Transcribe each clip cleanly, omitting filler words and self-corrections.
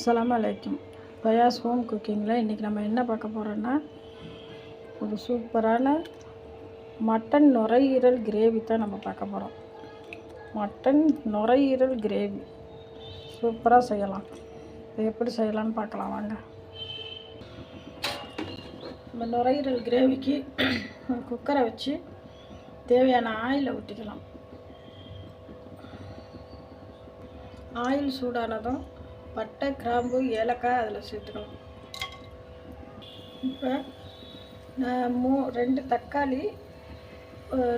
அஸ்ஸலாமு அலைக்கும். Bias home குக்கிங்கில் இன்றைக்கி நம்ம என்ன பார்க்க போகிறோன்னா, ஒரு சூப்பரான மட்டன் நுரையீரல் கிரேவி தான் நம்ம பார்க்க போகிறோம். மட்டன் நுரையீரல் கிரேவி சூப்பராக செய்யலாம். இது எப்படி செய்யலான்னு பார்க்கலாம் வாங்க. நம்ம நுரையீரல் கிரேவிக்கு குக்கரை வச்சு தேவையான ஆயிலை ஊற்றிக்கலாம். ஆயில் சூடானதும் பட்டை, கிராம்பு, ஏலக்காய் அதில் சேர்த்துக்கலாம். இப்போ நான் 2 தக்காளி,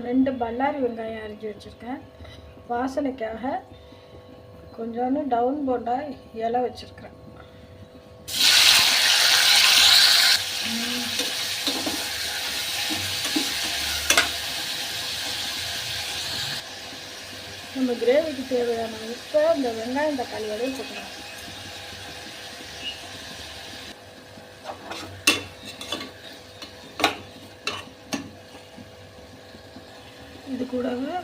2 பல்லாரி வெங்காயம் அரிஞ்சு வச்சுருக்கேன். வாசனைக்காக கொஞ்சோண்டு டவுன் போண்டா இலை வச்சுருக்கிறேன். நம்ம கிரேவிக்கு தேவையான உப்பை இந்த வெங்காயம் தக்காளியோடய போட்டுக்கலாம். இது கூடவே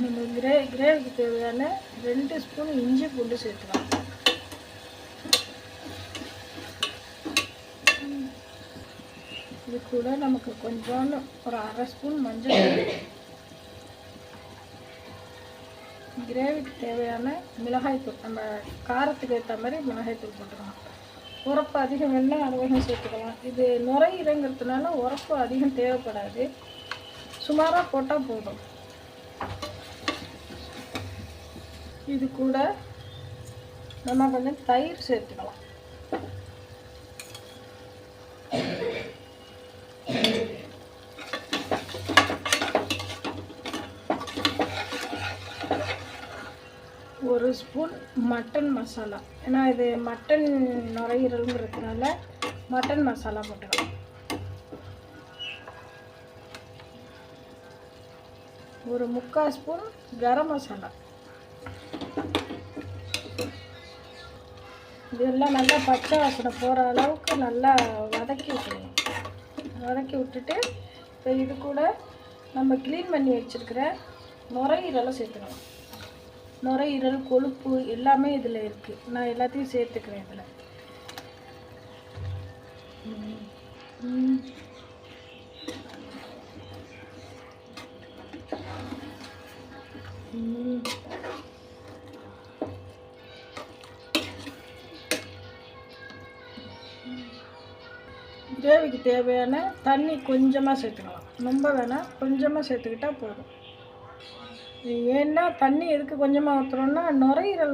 நம்ம கிரேவிக்கு தேவையான 2 ஸ்பூன் இஞ்சி பூண்டு சேர்த்துக்கலாம். இது கூட நமக்கு கொஞ்சோண்டு ஒரு 1/2 ஸ்பூன் மஞ்சள், கிரேவிக்கு தேவையான மிளகாய்த்தூள், நம்ம காரத்துக்கு ஏற்ற மாதிரி மிளகாய்த்தூள் போட்டுக்கலாம். உரப்பு அதிகம் வேணால் அதிகம் சேர்த்துக்கலாம். இது நுரையீரல்ங்கிறதுனால உரப்பு அதிகம் தேவைப்படாது, சுமாராக போட்டால் போதும். இது கூட நம்ம கொஞ்சம் தயிர் சேர்த்துக்கலாம். ஒரு ஸ்பூன் மட்டன் மசாலா, ஏன்னா இது மட்டன் நுரையீரல்ங்கிறதுனால மட்டன் மசாலா போட்டுக்கலாம். ஒரு 3/4 ஸ்பூன் கரம் மசாலா. இதெல்லாம் நல்லா பச்சை வாசனை போகிற அளவுக்கு நல்லா வதக்கி விட்டுடணும். வதக்கி விட்டுட்டு இப்போ இது கூட நம்ம க்ளீன் பண்ணி வச்சுருக்கிற நுரையீரலை சேர்த்துக்கலாம். நுரையீரல், கொழுப்பு எல்லாமே இதில் இருக்குது. நான் எல்லாத்தையும் சேர்த்துக்கிறேன் இதில். கிரேவிக்கு தேவையான தண்ணி கொஞ்சமாக சேர்த்துக்கலாம். ரொம்ப வேணாம், கொஞ்சமாக சேர்த்துக்கிட்டால் போதும். ஏன்னா தண்ணி எதுக்கு கொஞ்சமாக ஊற்றுறோன்னா, நுரையீரல்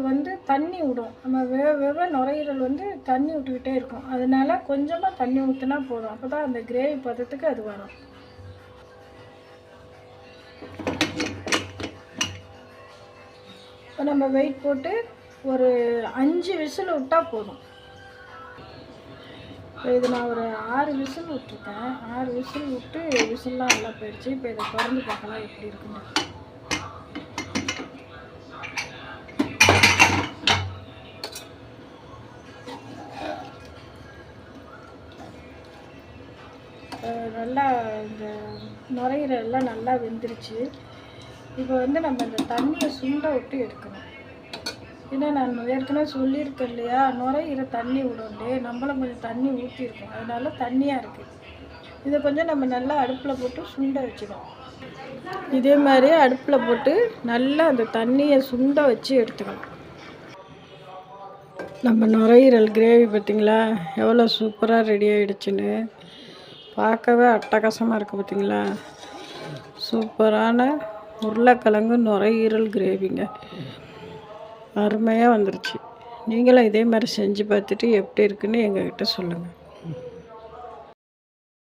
தண்ணி விடும். நம்ம வேக நுரையீரல் தண்ணி விட்டுக்கிட்டே இருக்கும். அதனால கொஞ்சமாக தண்ணி ஊற்றினா போதும். அப்போ தான் அந்த கிரேவி பதத்துக்கு அது வரும். இப்போ நம்ம வெயிட் போட்டு ஒரு 5 விசில் விட்டால் போதும். இப்போ இது நான் ஒரு 6 விசில் விட்டுருக்கேன். 6 விசில் விட்டு விசில்லாம் நல்லா போயிடுச்சு. இப்போ இதை திறந்து பார்க்கலாம் எப்படி இருக்குன்னு. நல்லா இந்த நுரையீரல் எல்லாம் நல்லா வெந்துருச்சு. இப்போ நம்ம இந்த தண்ணியை சுண்ட விட்டு எடுக்கணும். ஏன்னா நான் ஏற்கனவே சொல்லியிருக்கேன் இல்லையா, நுரையீரல் தண்ணி விடும்லே, நம்மளும் கொஞ்சம் தண்ணி ஊற்றிருக்கோம், அதனால தண்ணியாக இருக்குது. இதை கொஞ்சம் நம்ம நல்லா அடுப்பில் போட்டு சுண்ட வச்சுக்கணும். இதே மாதிரி அடுப்பில் போட்டு நல்லா அந்த தண்ணியை சுண்ட வச்சு எடுத்துக்கணும். நம்ம நுரையீரல் கிரேவி பார்த்திங்களா எவ்வளோ சூப்பராக ரெடி ஆகிடுச்சுன்னு. பார்க்கவே அட்டகாசமாக இருக்குது பார்த்திங்களா. சூப்பரான உருளைக்கிழங்கு நுரையீரல் கிரேவிங்க, அருமையாக வந்துருச்சு. நீங்களும் இதே மாதிரி செஞ்சு பார்த்துட்டு எப்படி இருக்குன்னு எங்ககிட்ட சொல்லுங்கள்.